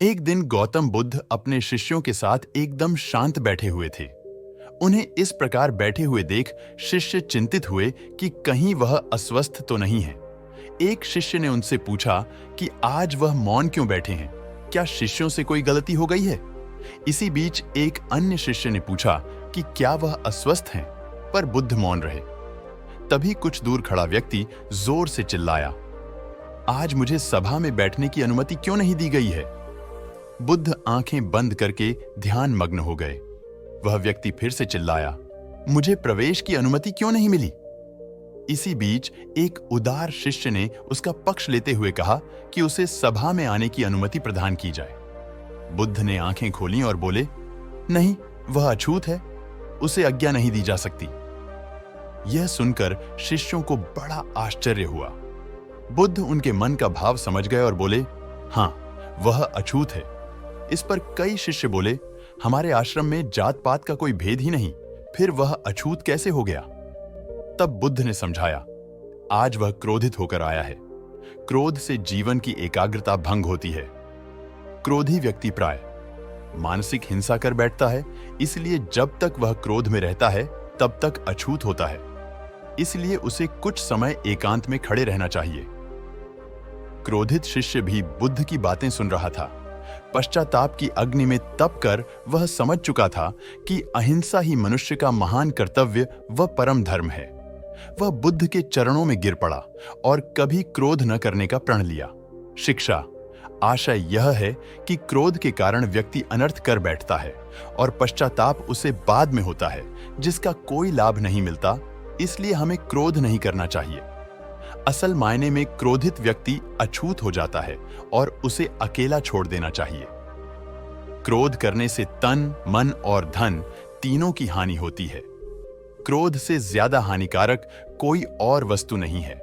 एक दिन गौतम बुद्ध अपने शिष्यों के साथ एकदम शांत बैठे हुए थे। उन्हें इस प्रकार बैठे हुए देख शिष्य चिंतित हुए कि कहीं वह अस्वस्थ तो नहीं है। एक शिष्य ने उनसे पूछा कि आज वह मौन क्यों बैठे हैं? क्या शिष्यों से कोई गलती हो गई है? इसी बीच एक अन्य शिष्य ने पूछा कि क्या वह अस्वस्थ हैं? पर बुद्ध मौन रहे। तभी कुछ दूर खड़ा व्यक्ति जोर से चिल्लाया, आज मुझे सभा में बैठने की अनुमति क्यों नहीं दी गई है? बुद्ध आंखें बंद करके ध्यान मग्न हो गए। वह व्यक्ति फिर से चिल्लाया, मुझे प्रवेश की अनुमति क्यों नहीं मिली? इसी बीच एक उदार शिष्य ने उसका पक्ष लेते हुए कहा कि उसे सभा में आने की अनुमति प्रदान की जाए। बुद्ध ने आंखें खोलीं और बोले, नहीं, वह अछूत है, उसे आज्ञा नहीं दी जा सकती। यह सुनकर शिष्यों को बड़ा आश्चर्य हुआ। बुद्ध उनके मन का भाव समझ गए और बोले, हां, वह अछूत है। इस पर कई शिष्य बोले, हमारे आश्रम में जात पात का कोई भेद ही नहीं, फिर वह अछूत कैसे हो गया? तब बुद्ध ने समझाया, आज वह क्रोधित होकर आया है। क्रोध से जीवन की एकाग्रता भंग होती है। क्रोधी व्यक्ति प्राय मानसिक हिंसा कर बैठता है, इसलिए जब तक वह क्रोध में रहता है तब तक अछूत होता है। इसलिए उसे कुछ समय एकांत में खड़े रहना चाहिए। क्रोधित शिष्य भी बुद्ध की बातें सुन रहा था। पश्चाताप की अग्नि में तप कर वह समझ चुका था कि अहिंसा ही मनुष्य का महान कर्तव्य व परम धर्म है। वह बुद्ध के चरणों में गिर पड़ा और कभी क्रोध न करने का प्रण लिया। शिक्षा आशय यह है कि क्रोध के कारण व्यक्ति अनर्थ कर बैठता है और पश्चाताप उसे बाद में होता है, जिसका कोई लाभ नहीं मिलता। इसलिए हमें क्रोध नहीं करना चाहिए। असल मायने में क्रोधित व्यक्ति अछूत हो जाता है और उसे अकेला छोड़ देना चाहिए। क्रोध करने से तन, मन और धन तीनों की हानि होती है। क्रोध से ज्यादा हानिकारक कोई और वस्तु नहीं है।